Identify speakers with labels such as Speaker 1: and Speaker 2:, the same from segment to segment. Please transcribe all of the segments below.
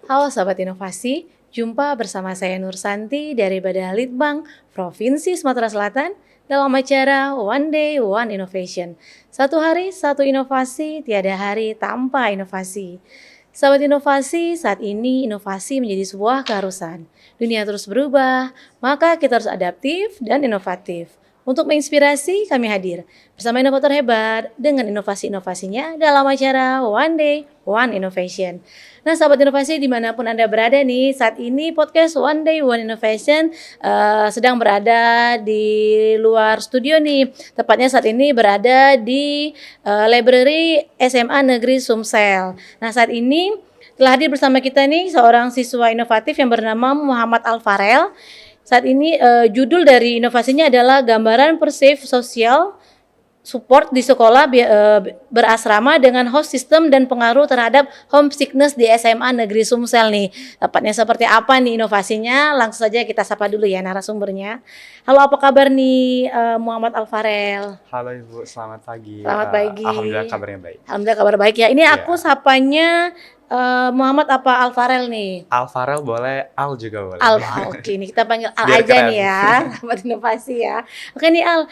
Speaker 1: Halo Sahabat Inovasi, jumpa bersama saya Nur Santi dari Badan Litbang Provinsi Sumatera Selatan dalam acara One Day One Innovation. Satu hari, satu inovasi, tiada hari tanpa inovasi. Sahabat Inovasi, saat ini inovasi menjadi sebuah keharusan. Dunia terus berubah, maka kita harus adaptif dan inovatif. Untuk menginspirasi, kami hadir bersama inovator hebat dengan inovasi-inovasinya dalam acara One Day One Innovation. Nah, sahabat inovasi dimanapun Anda berada nih, saat ini podcast One Day One Innovation sedang berada di luar studio nih. Tepatnya saat ini berada di Library SMA Negeri Sumsel. Nah, saat ini telah hadir bersama kita nih seorang siswa inovatif yang bernama Muhammad Alfarel. Saat ini judul dari inovasinya adalah gambaran perceived social support di sekolah berasrama dengan host system dan pengaruh terhadap homesickness di SMA Negeri Sumsel nih. Tepatnya seperti apa nih inovasinya? Langsung saja kita sapa dulu ya narasumbernya. Halo, apa kabar nih Muhammad Alfarel?
Speaker 2: Halo Ibu, selamat pagi.
Speaker 1: Selamat pagi.
Speaker 2: Alhamdulillah kabarnya baik.
Speaker 1: Alhamdulillah kabar baik ya. Ini aku sapanya Muhammad apa Alfarel nih?
Speaker 2: Alfarel boleh, Al juga boleh.
Speaker 1: Al, oke nih kita panggil Al
Speaker 2: Biar
Speaker 1: aja
Speaker 2: keren.
Speaker 1: nih ya, buat inovasi ya. Oke nih Al,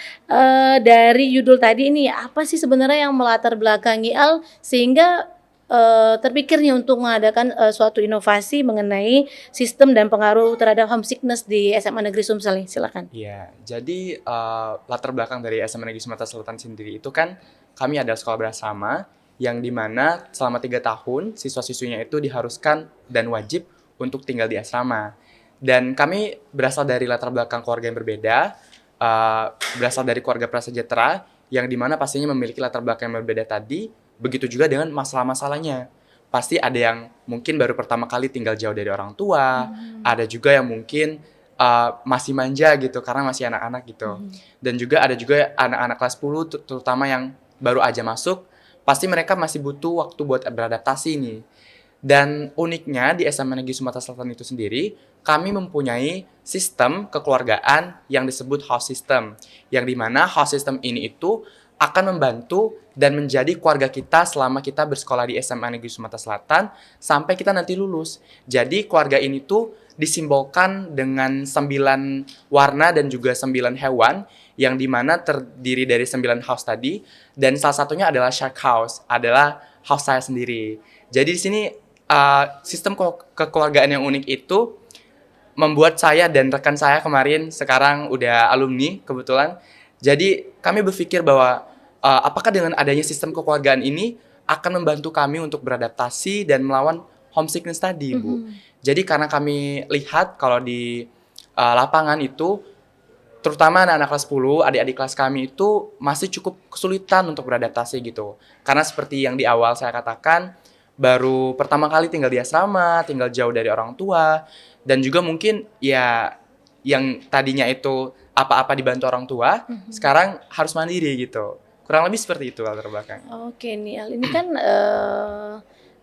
Speaker 1: dari judul tadi ini apa sih sebenarnya yang melatar belakangi Al sehingga terpikirnya untuk mengadakan suatu inovasi mengenai sistem dan pengaruh terhadap homesickness di SMA Negeri Sumsel nih, silakan.
Speaker 2: Iya, jadi latar belakang dari SMA Negeri Sumatera Selatan sendiri itu kan kami ada sekolah berasrama yang dimana selama 3 tahun siswa-siswinya itu diharuskan dan wajib untuk tinggal di asrama. Dan kami berasal dari latar belakang keluarga yang berbeda, berasal dari keluarga prasejahtera yang dimana pastinya memiliki latar belakang yang berbeda tadi, begitu juga dengan masalah-masalahnya. Pasti ada yang mungkin baru pertama kali tinggal jauh dari orang tua, ada juga yang mungkin masih manja gitu karena masih anak-anak gitu. Dan juga ada juga anak-anak kelas 10 terutama yang baru aja masuk, pasti mereka masih butuh waktu buat beradaptasi nih. Dan uniknya di SMA Negeri Sumatera Selatan itu sendiri, kami mempunyai sistem kekeluargaan yang disebut house system. Yang dimana house system ini itu akan membantu dan menjadi keluarga kita selama kita bersekolah di SMA Negeri Sumatera Selatan sampai kita nanti lulus. Jadi keluarga ini tuh disimbolkan dengan 9 warna dan juga 9 hewan yang dimana terdiri dari 9 house tadi, dan salah satunya adalah shark house, adalah house saya sendiri. Jadi di sini sistem kekeluargaan yang unik itu membuat saya dan rekan saya kemarin sekarang udah alumni kebetulan. Jadi kami berpikir bahwa apakah dengan adanya sistem kekeluargaan ini akan membantu kami untuk beradaptasi dan melawan homesickness tadi, Bu. Jadi karena kami lihat kalau di lapangan itu terutama anak-anak kelas 10, adik-adik kelas kami itu masih cukup kesulitan untuk beradaptasi gitu. Karena seperti yang di awal saya katakan, baru pertama kali tinggal di asrama, tinggal jauh dari orang tua, dan juga mungkin ya yang tadinya itu apa-apa dibantu orang tua, sekarang harus mandiri gitu. Kurang lebih seperti itu latar belakang.
Speaker 1: Oke nih Al, ini kan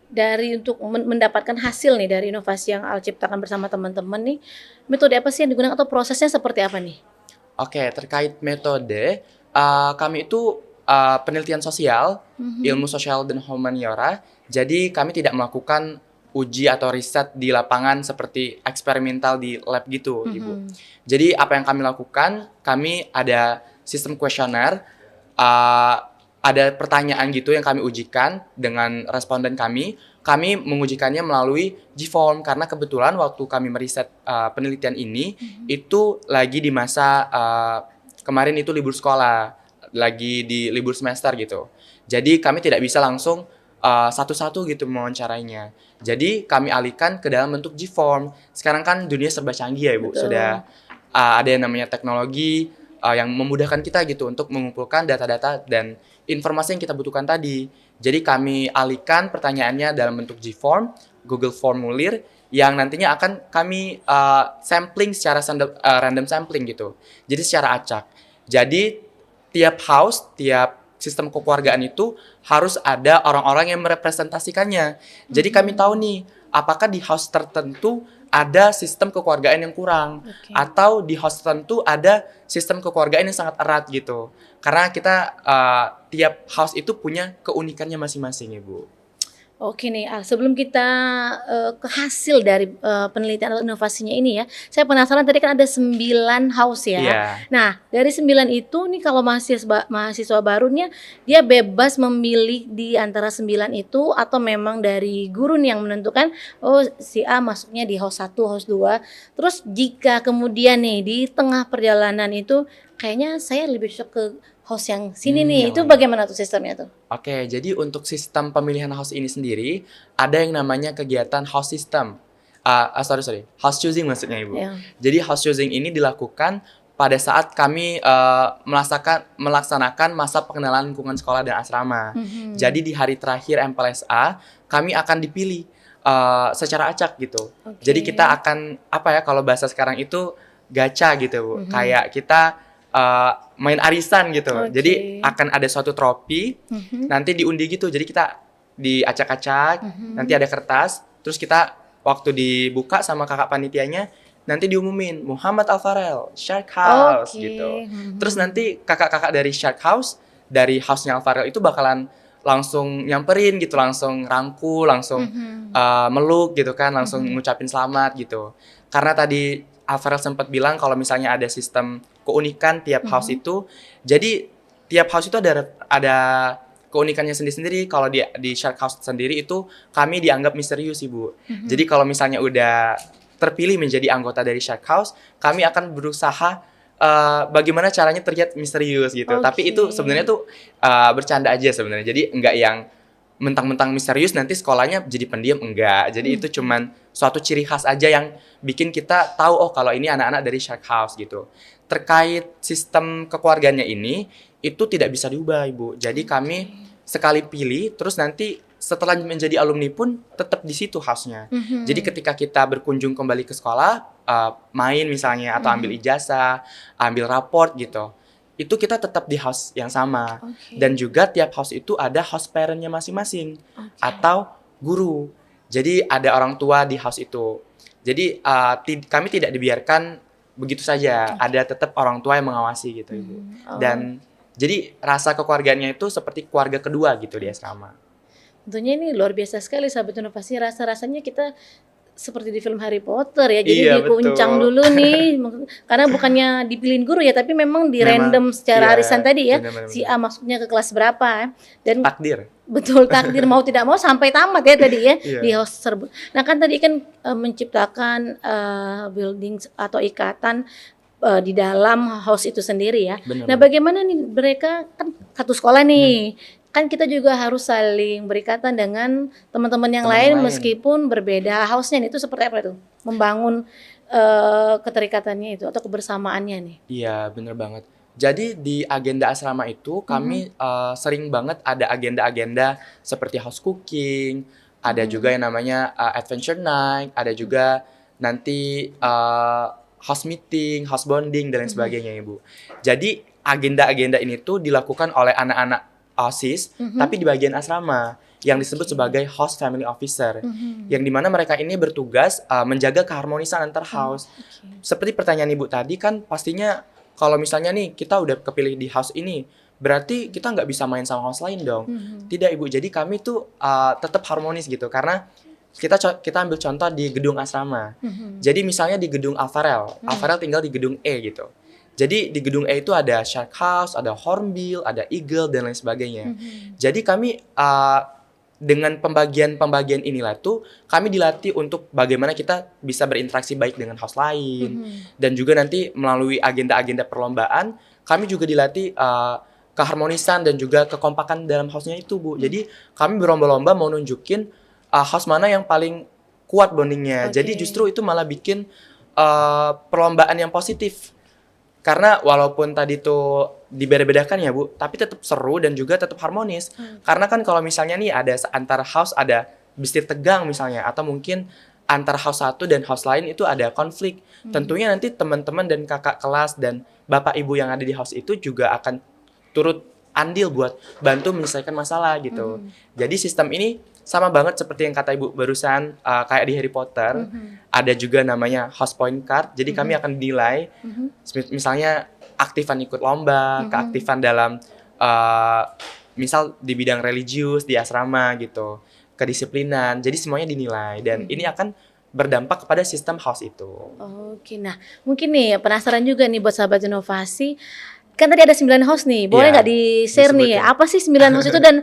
Speaker 1: dari untuk mendapatkan hasil nih dari inovasi yang Al ciptakan bersama teman-teman nih, metode apa sih yang digunakan atau prosesnya seperti apa nih?
Speaker 2: Oke, terkait metode, kami itu penelitian sosial, ilmu sosial dan humaniora. Jadi kami tidak melakukan uji atau riset di lapangan seperti eksperimental di lab gitu, Ibu. Jadi apa yang kami lakukan, kami ada sistem kuesioner, ada pertanyaan gitu yang kami ujikan dengan responden kami. Kami mengujikannya melalui G-Form karena kebetulan waktu kami meriset penelitian ini itu lagi di masa kemarin itu libur sekolah, lagi di libur semester gitu. Jadi kami tidak bisa langsung satu-satu gitu mewawancarainya. Jadi kami alihkan ke dalam bentuk G-Form. Sekarang kan dunia serba canggih ya, Ibu.
Speaker 1: Betul.
Speaker 2: Sudah ada yang namanya teknologi yang memudahkan kita gitu untuk mengumpulkan data-data dan informasi yang kita butuhkan tadi. Jadi kami alihkan pertanyaannya dalam bentuk G-Form, Google Formulir, yang nantinya akan kami sampling secara random sampling gitu. Jadi secara acak. Jadi tiap house, tiap sistem kekeluargaan itu harus ada orang-orang yang merepresentasikannya. Jadi kami tahu nih, apakah di house tertentu ada sistem kekeluargaan yang kurang.
Speaker 1: Oke.
Speaker 2: Atau di house tertentu ada sistem kekeluargaan yang sangat erat gitu. Karena kita tiap house itu punya keunikannya masing-masing, Ibu.
Speaker 1: Oke nih, sebelum kita ke hasil dari penelitian atau inovasinya ini ya, saya penasaran tadi kan ada 9 house ya.
Speaker 2: Iya.
Speaker 1: Nah, dari 9 itu nih kalau mahasiswa barunya dia bebas memilih di antara 9 itu atau memang dari guru nih yang menentukan, oh si A masuknya di house 1, house 2. Terus jika kemudian nih di tengah perjalanan itu kayaknya saya lebih cocok ke house yang sini nih,
Speaker 2: Yang
Speaker 1: itu
Speaker 2: mana?
Speaker 1: bagaimana tuh sistemnya tuh?
Speaker 2: Oke, jadi untuk sistem pemilihan house ini sendiri, ada yang namanya kegiatan house system. Sorry, house choosing maksudnya, Ibu.
Speaker 1: Ya.
Speaker 2: Jadi house choosing ini dilakukan pada saat kami melaksanakan masa pengenalan lingkungan sekolah dan asrama.
Speaker 1: Mhm.
Speaker 2: Jadi di hari terakhir MPLSA, kami akan dipilih secara acak gitu.
Speaker 1: Oke.
Speaker 2: Jadi kita akan, apa ya, kalau bahasa sekarang itu gacha gitu, Bu. Kayak kita main arisan gitu.
Speaker 1: Oke.
Speaker 2: Jadi akan ada suatu trofi,
Speaker 1: Mhm.
Speaker 2: nanti diundi gitu. Jadi kita diacak-acak, nanti ada kertas, terus kita waktu dibuka sama kakak panitianya, nanti diumumin Muhammad Alfarel, Shark House
Speaker 1: Oke.
Speaker 2: gitu. Terus nanti kakak-kakak dari Shark House, dari house-nya Alfarel itu bakalan langsung nyamperin gitu, langsung rangkul, langsung meluk gitu kan, langsung ngucapin selamat gitu. Karena tadi Alfarel sempat bilang kalau misalnya ada sistem keunikan tiap house itu, jadi tiap house itu ada keunikannya sendiri-sendiri. Kalau di Shark House sendiri itu kami dianggap misterius, Ibu. Jadi kalau misalnya udah terpilih menjadi anggota dari Shark House, kami akan berusaha bagaimana caranya terlihat misterius gitu. Tapi itu
Speaker 1: Oke.
Speaker 2: sebenarnya tuh bercanda aja sebenarnya. Jadi enggak yang mentang-mentang misterius nanti sekolahnya jadi pendiam, enggak. Jadi itu cuman suatu ciri khas aja yang bikin kita tahu oh kalau ini anak-anak dari Shark House gitu. Terkait sistem kekeluargaannya ini itu tidak bisa diubah, Ibu. Jadi kami sekali pilih terus nanti setelah menjadi alumni pun tetap di situ house-nya. Jadi ketika kita berkunjung kembali ke sekolah, main misalnya atau ambil ijazah, ambil raport gitu, itu kita tetap di house yang sama.
Speaker 1: Oke.
Speaker 2: Dan juga tiap house itu ada house parent-nya masing-masing atau guru. Jadi ada orang tua di house itu. Jadi kami tidak dibiarkan begitu saja. Ada tetap orang tua yang mengawasi gitu, Ibu.
Speaker 1: Oh.
Speaker 2: Dan jadi rasa kekeluargaannya itu seperti keluarga kedua gitu di asrama.
Speaker 1: Tentunya ini luar biasa sekali sahabat inovasi, rasa-rasanya kita seperti di film Harry Potter ya, jadi
Speaker 2: Iya,
Speaker 1: dikuncang
Speaker 2: betul.
Speaker 1: dulu nih, karena bukannya dipilihin guru ya, tapi memang di
Speaker 2: Memang,
Speaker 1: random secara
Speaker 2: iya,
Speaker 1: arisan tadi ya,
Speaker 2: benar-benar.
Speaker 1: si A masuknya ke kelas berapa, dan
Speaker 2: Takdir.
Speaker 1: betul takdir mau tidak mau sampai tamat ya tadi ya
Speaker 2: Iya.
Speaker 1: di house tersebut. Nah kan tadi kan menciptakan building atau ikatan di dalam house itu sendiri ya.
Speaker 2: Benar.
Speaker 1: Nah bagaimana nih mereka kan satu sekolah nih, kan kita juga harus saling berikatan dengan teman-teman yang
Speaker 2: Teman
Speaker 1: lain
Speaker 2: lain.
Speaker 1: meskipun berbeda house-nya nih, itu seperti apa itu? Membangun keterikatannya itu atau kebersamaannya nih.
Speaker 2: Iya, bener banget. Jadi di agenda asrama itu kami sering banget ada agenda-agenda seperti house cooking, ada juga yang namanya adventure night, ada juga nanti house meeting, house bonding dan lain sebagainya, Ibu. Jadi agenda-agenda ini tuh dilakukan oleh anak-anak OSIS, tapi di bagian asrama yang disebut sebagai host family officer, yang dimana mereka ini bertugas menjaga keharmonisan antar house. Seperti pertanyaan Ibu tadi kan pastinya kalau misalnya nih kita udah kepilih di house ini, berarti kita nggak bisa main sama house lain dong. Tidak, Ibu. Jadi kami tuh tetap harmonis gitu karena kita ambil contoh di gedung asrama. Jadi misalnya di gedung Alfarel tinggal di gedung E gitu. Jadi di gedung E itu ada Shark House, ada Hornbill, ada Eagle dan lain sebagainya. Jadi kami dengan pembagian inilah tuh kami dilatih untuk bagaimana kita bisa berinteraksi baik dengan house lain, dan juga nanti melalui agenda-agenda perlombaan kami juga dilatih keharmonisan dan juga kekompakan dalam house-nya itu, Bu. Jadi kami berlomba-lomba mau nunjukin house mana yang paling kuat bondingnya.
Speaker 1: Oke.
Speaker 2: Jadi justru itu malah bikin perlombaan yang positif. Karena walaupun tadi tuh dibeda-bedakan ya, Bu, tapi tetap seru dan juga tetap harmonis. Karena kan kalau misalnya nih ada antara house ada bistir tegang misalnya, atau mungkin antara house satu dan house lain itu ada konflik. Tentunya nanti teman-teman dan kakak kelas dan bapak ibu yang ada di house itu juga akan turut andil buat bantu menyelesaikan masalah gitu. Jadi sistem ini sama banget seperti yang kata Ibu barusan, kayak di Harry Potter, ada juga namanya house point card. Jadi kami akan dinilai, misalnya aktifan ikut lomba, keaktifan dalam misal di bidang religius, di asrama gitu, kedisiplinan. Jadi semuanya dinilai dan ini akan berdampak kepada sistem house itu.
Speaker 1: Oke, nah mungkin nih penasaran juga nih buat sahabat inovasi, kan tadi ada 9 host nih, boleh
Speaker 2: Iya,
Speaker 1: nggak di-share nih
Speaker 2: disebutin.
Speaker 1: apa sih 9 host itu dan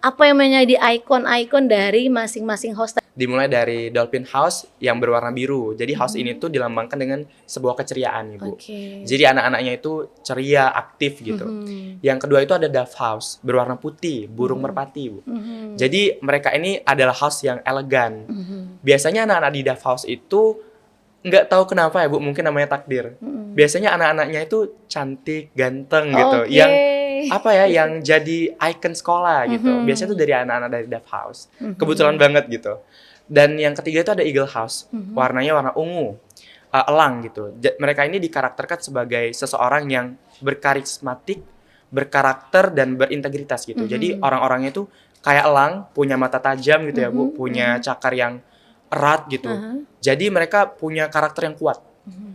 Speaker 1: apa yang menjadi ikon-ikon dari masing-masing host?
Speaker 2: Dimulai dari Dolphin House yang berwarna biru. Jadi house ini tuh dilambangkan dengan sebuah keceriaan, Ibu.
Speaker 1: Oke.
Speaker 2: Jadi anak-anaknya itu ceria, aktif gitu. Yang kedua itu ada Dove House, berwarna putih, burung merpati, Bu. Jadi mereka ini adalah house yang elegan. Biasanya anak-anak di Dove House itu nggak tahu kenapa ya, Bu, mungkin namanya takdir. Biasanya anak-anaknya itu cantik, ganteng gitu.
Speaker 1: Oke.
Speaker 2: Yang apa ya, yang jadi icon sekolah gitu. Biasanya tuh dari anak-anak dari Dove House. Kebetulan banget gitu. Dan yang ketiga itu ada Eagle House, warnanya warna ungu, elang gitu. Mereka ini dikarakterkan sebagai seseorang yang berkarismatik, berkarakter dan berintegritas gitu. Jadi orang-orangnya itu kayak elang, punya mata tajam gitu ya, Bu, punya cakar yang erat gitu. Jadi mereka punya karakter yang kuat.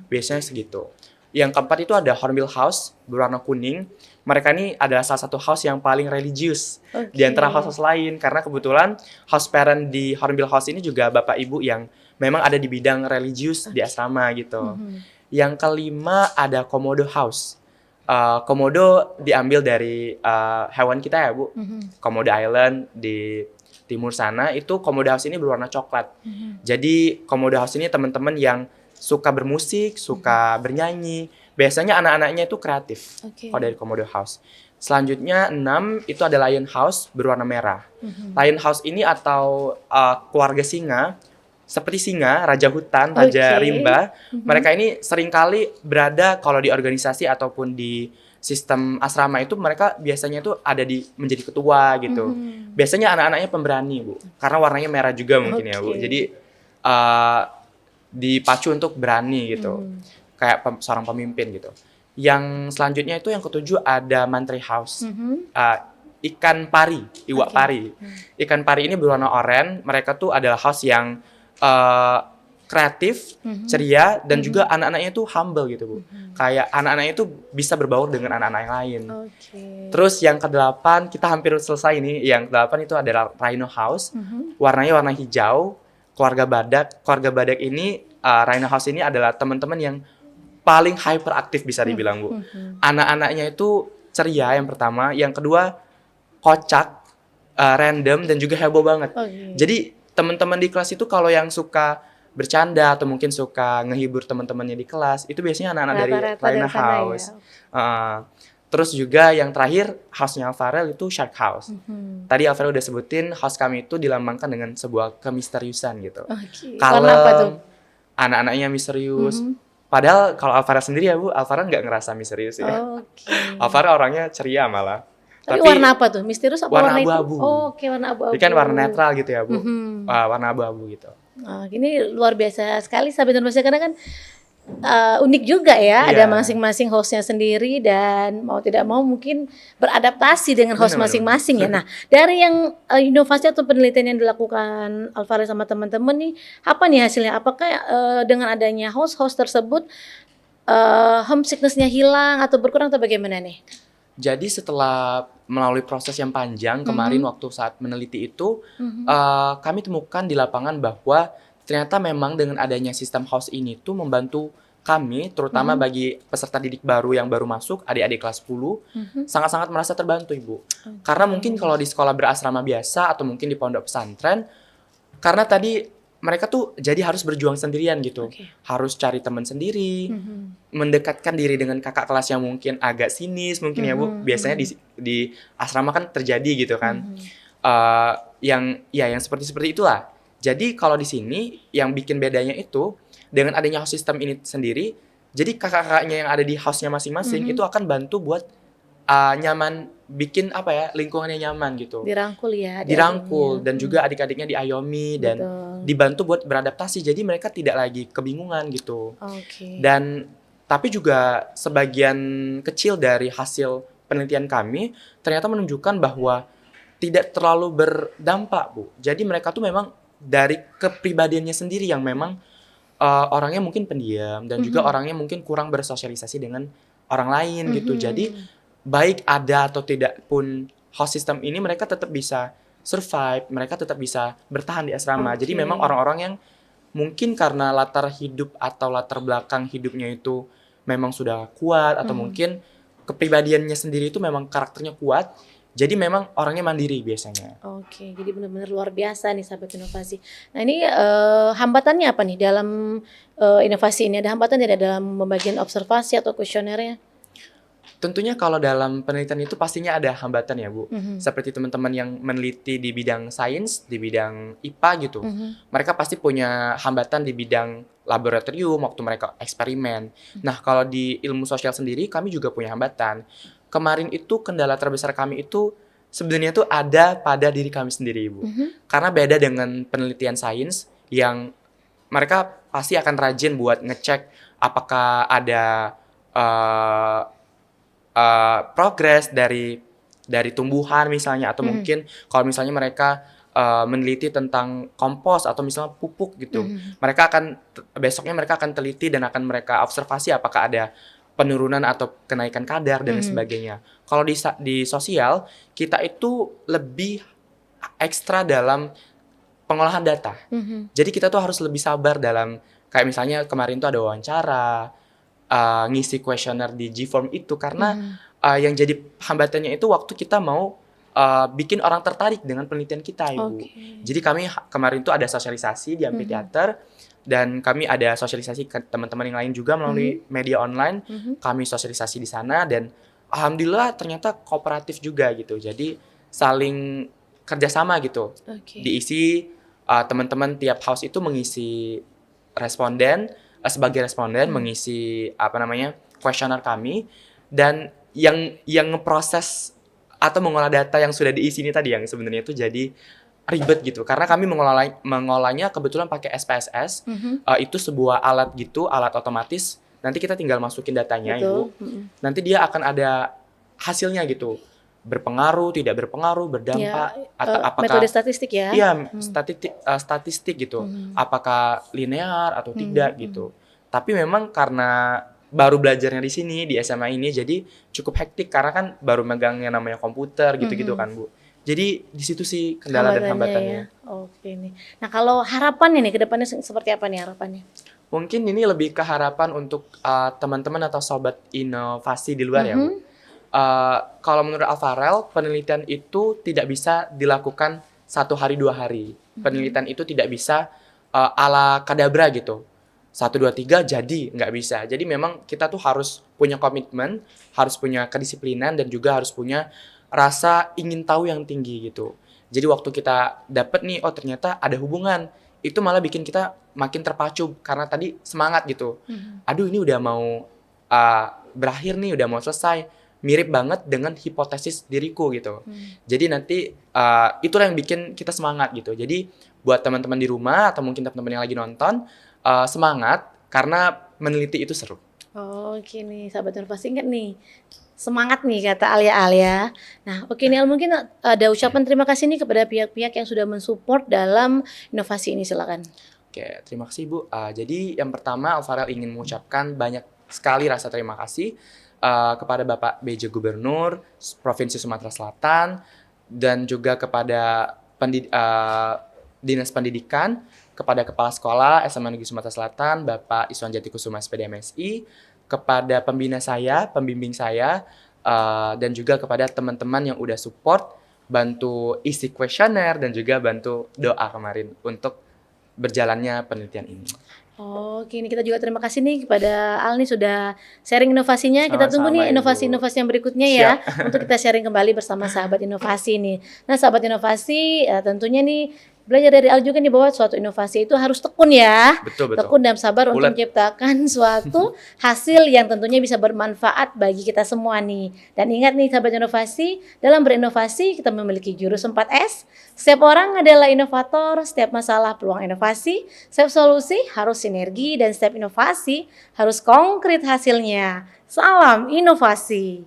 Speaker 2: Biasanya segitu. Yang keempat itu ada Hornbill House, berwarna kuning. Mereka ini adalah salah satu house yang paling religius di antara house lain. Karena kebetulan house parent di Hornbill House ini juga bapak ibu yang memang ada di bidang religius di asrama gitu. Yang kelima ada Komodo House. Komodo diambil dari hewan kita ya, Bu. Komodo Island di timur sana, itu Komodo House ini berwarna coklat. Jadi Komodo House ini teman-teman yang suka bermusik, suka bernyanyi. Biasanya anak-anaknya itu kreatif kalau dari Komodo House. Selanjutnya 6 itu ada Lion House berwarna merah. Lion House ini atau keluarga singa, seperti singa, raja hutan, raja rimba. Mereka ini seringkali berada kalau di organisasi ataupun di sistem asrama itu mereka biasanya tuh ada menjadi ketua gitu. Biasanya anak-anaknya pemberani, Bu. Karena warnanya merah juga mungkin ya, Bu. Jadi dipacu untuk berani gitu. Kayak seorang pemimpin gitu. Yang selanjutnya itu yang ketujuh ada Mantri House. Ikan pari, iwak pari. Ikan pari ini berwarna oranye. Mereka tuh adalah house yang kreatif, ceria, dan juga anak-anaknya tuh humble gitu, Bu. Kayak anak-anaknya itu bisa berbaur dengan anak-anak yang lain. Terus yang ke-8, kita hampir selesai ini. Yang ke-8 itu adalah Rhino House. Warnanya warna hijau. Keluarga badak. Keluarga badak ini, Rhino House ini adalah teman-teman yang paling hyperaktif bisa dibilang, Bu. Anak-anaknya itu ceria yang pertama, yang kedua kocak, random dan juga heboh banget. Jadi teman-teman di kelas itu kalau yang suka bercanda atau mungkin suka ngehibur teman-temannya di kelas, itu biasanya anak-anak dari Rhino House. Terus juga yang terakhir house-nya Alvarel itu Shark House. Tadi Alvarel udah sebutin house kami itu dilambangkan dengan sebuah kemisteriusan gitu. Kalem, anak-anaknya misterius. Padahal kalau Alvara sendiri ya, Bu, Alvara nggak ngerasa misterius ya. Alvara orangnya ceria malah.
Speaker 1: Tapi warna apa tuh? Misterius apa warna
Speaker 2: abu-abu.
Speaker 1: Oke, warna abu-abu.
Speaker 2: Jadi kan warna netral gitu ya, Bu. Warna abu-abu gitu.
Speaker 1: Ini luar biasa sekali sahabat Indonesia karena kan unik juga ya, ada masing-masing hostnya sendiri dan mau tidak mau mungkin beradaptasi dengan host masing-masing ya. Nah, dari yang inovasi atau penelitian yang dilakukan Alvarez sama teman-teman nih, apa nih hasilnya? Apakah dengan adanya host tersebut homesickness-nya hilang atau berkurang atau bagaimana nih?
Speaker 2: Jadi setelah melalui proses yang panjang kemarin waktu saat meneliti itu, kami temukan di lapangan bahwa ternyata memang dengan adanya sistem house ini tuh membantu kami, terutama bagi peserta didik baru yang baru masuk, adik-adik kelas 10, sangat-sangat merasa terbantu, Ibu. Karena mungkin kalau di sekolah berasrama biasa atau mungkin di pondok pesantren, karena tadi mereka tuh jadi harus berjuang sendirian gitu. Harus cari teman sendiri, mendekatkan diri dengan kakak kelas yang mungkin agak sinis mungkin ya, Bu. Biasanya di asrama kan terjadi gitu kan. Yang seperti itulah. Jadi kalau di sini yang bikin bedanya itu dengan adanya house system ini sendiri, jadi kakak-kakaknya yang ada di house-nya masing-masing itu akan bantu buat nyaman, bikin lingkungannya nyaman gitu.
Speaker 1: Dirangkul ya.
Speaker 2: Dirangkul dan juga adik-adiknya diayomi dan dibantu buat beradaptasi. Jadi mereka tidak lagi kebingungan gitu. Dan tapi juga sebagian kecil dari hasil penelitian kami ternyata menunjukkan bahwa tidak terlalu berdampak, Bu. Jadi mereka tuh memang dari kepribadiannya sendiri yang memang orangnya mungkin pendiam dan juga
Speaker 1: Mhm.
Speaker 2: orangnya mungkin kurang bersosialisasi dengan orang lain gitu. Jadi
Speaker 1: Mhm.
Speaker 2: baik ada atau tidak pun host system ini mereka tetap bisa survive, mereka tetap bisa bertahan di asrama. Jadi
Speaker 1: Oke.
Speaker 2: memang orang-orang yang mungkin karena latar hidup atau latar belakang hidupnya itu memang sudah kuat atau
Speaker 1: Mhm.
Speaker 2: mungkin kepribadiannya sendiri itu memang karakternya kuat. Jadi memang orangnya mandiri biasanya.
Speaker 1: Oke, jadi benar-benar luar biasa nih sahabat inovasi. Nah ini, hambatannya apa nih dalam, inovasi ini? Ada hambatan tidak dalam pembagian observasi atau kuesionernya?
Speaker 2: Tentunya kalau dalam penelitian itu pastinya ada hambatan ya, Bu.
Speaker 1: Mhm.
Speaker 2: Seperti teman-teman yang meneliti di bidang sains, di bidang IPA gitu.
Speaker 1: Mhm.
Speaker 2: Mereka pasti punya hambatan di bidang laboratorium waktu mereka eksperimen.
Speaker 1: Mhm.
Speaker 2: Nah, kalau di ilmu sosial sendiri kami juga punya hambatan. Kemarin itu kendala terbesar kami itu sebenarnya tuh ada pada diri kami sendiri, Bu.
Speaker 1: Mhm.
Speaker 2: Karena beda dengan penelitian sains yang mereka pasti akan rajin buat ngecek apakah ada eh, progres dari tumbuhan misalnya atau
Speaker 1: Mhm.
Speaker 2: mungkin kalau misalnya mereka meneliti tentang kompos atau misalnya pupuk gitu,
Speaker 1: Mhm.
Speaker 2: mereka akan besoknya mereka akan teliti dan akan mereka observasi apakah ada penurunan atau kenaikan kadar dan lain
Speaker 1: Mhm.
Speaker 2: sebagainya. Kalau di sosial kita itu lebih ekstra dalam pengolahan data.
Speaker 1: Mhm.
Speaker 2: Jadi kita tuh harus lebih sabar dalam kayak misalnya kemarin tuh ada wawancara, ngisi kuesioner di G-form itu karena
Speaker 1: Mhm.
Speaker 2: yang jadi hambatannya itu waktu kita mau bikin orang tertarik dengan penelitian kita, Ibu.
Speaker 1: Oke.
Speaker 2: Jadi kami kemarin tuh ada sosialisasi di
Speaker 1: Mhm.
Speaker 2: amphitheater dan kami ada sosialisasi ke teman-teman yang lain juga
Speaker 1: Mhm.
Speaker 2: melalui media online.
Speaker 1: Mhm.
Speaker 2: Kami sosialisasi di sana dan alhamdulillah ternyata kooperatif juga gitu. Jadi saling kerjasama gitu.
Speaker 1: Oke.
Speaker 2: Diisi teman-teman tiap house itu mengisi responden sebagai responden
Speaker 1: Mhm.
Speaker 2: mengisi apa namanya kuesioner kami dan yang ngeproses atau mengolah data yang sudah diisi ini tadi yang sebenarnya itu jadi ribet gitu karena kami mengolahnya kebetulan pakai SPSS.
Speaker 1: Mhm.
Speaker 2: Itu sebuah alat gitu, alat otomatis. Nanti kita tinggal masukin datanya, Ibu.
Speaker 1: Betul. Mhm.
Speaker 2: Nanti dia akan ada hasilnya gitu. Berpengaruh, tidak berpengaruh,
Speaker 1: Ya,
Speaker 2: berdampak atau
Speaker 1: metode
Speaker 2: apakah
Speaker 1: statistik ya?
Speaker 2: iya,
Speaker 1: Mhm.
Speaker 2: statistik gitu.
Speaker 1: Mhm.
Speaker 2: Apakah linear atau
Speaker 1: Mhm.
Speaker 2: tidak gitu. Tapi memang karena baru belajarnya di sini di SMA ini jadi cukup hektik karena kan baru megang yang namanya komputer gitu-gitu
Speaker 1: Mhm.
Speaker 2: kan, Bu. Jadi di situ sih kendala dan
Speaker 1: Hambatannya ya.
Speaker 2: hambatannya.
Speaker 1: Oke nih. Nah kalau harapannya nih ke depannya seperti apa nih harapannya?
Speaker 2: Mungkin ini lebih ke harapan untuk teman-teman atau sobat inovasi di luar ya, Bu.
Speaker 1: Mhm.
Speaker 2: Kalau menurut Alvarel, penelitian itu tidak bisa dilakukan 1 hari 2 hari.
Speaker 1: Mhm.
Speaker 2: Penelitian itu tidak bisa ala kadabra gitu. 1 2 3 jadi nggak bisa. Jadi memang kita tuh harus punya komitmen, harus punya kedisiplinan dan juga harus punya rasa ingin tahu yang tinggi gitu. Jadi waktu kita dapet nih, oh ternyata ada hubungan, itu malah bikin kita makin terpacu karena tadi semangat gitu.
Speaker 1: Mhm.
Speaker 2: Aduh ini udah mau berakhir nih, udah mau selesai. Mirip banget dengan hipotesis diriku gitu.
Speaker 1: Mhm.
Speaker 2: Jadi nanti itulah yang bikin kita semangat gitu. Jadi buat teman-teman di rumah atau mungkin teman-teman yang lagi nonton semangat karena meneliti itu seru.
Speaker 1: Oke nih sahabat inovasi ingat nih, semangat nih kata Alia. Nah oke nih Al mungkin ada ucapan terima kasih nih kepada pihak-pihak yang sudah mensupport dalam inovasi ini silakan.
Speaker 2: Oke, terima kasih Bu. Jadi yang pertama Alvarel ingin mengucapkan banyak sekali rasa terima kasih kepada Bapak BJ Gubernur Provinsi Sumatera Selatan dan juga kepada Dinas Pendidikan, kepada Kepala Sekolah SMA Negeri Sumatera Selatan Bapak Iswan Jatikusuma SPD MSI, kepada pembina saya, pembimbing saya, dan juga kepada teman-teman yang udah support, bantu isi kuesioner dan juga bantu doa kemarin untuk berjalannya penelitian ini.
Speaker 1: Oke, ini kita juga terima kasih nih kepada Al nih sudah sharing inovasinya. Kita tunggu
Speaker 2: Sama-sama
Speaker 1: nih
Speaker 2: Ibu.
Speaker 1: inovasi-inovasi yang berikutnya ya
Speaker 2: Siap.
Speaker 1: untuk kita sharing kembali bersama sahabat inovasi nih. Nah, sahabat inovasi tentunya nih belajar dari Al juga nih bahwa suatu inovasi itu harus tekun ya.
Speaker 2: Betul, betul.
Speaker 1: Tekun dan sabar untuk
Speaker 2: Ulet.
Speaker 1: menciptakan suatu hasil yang tentunya bisa bermanfaat bagi kita semua nih. Dan ingat nih sahabat inovasi, dalam berinovasi kita memiliki jurus 4S. Setiap orang adalah inovator, setiap masalah peluang inovasi, setiap solusi harus sinergi dan setiap inovasi harus konkret hasilnya. Salam inovasi.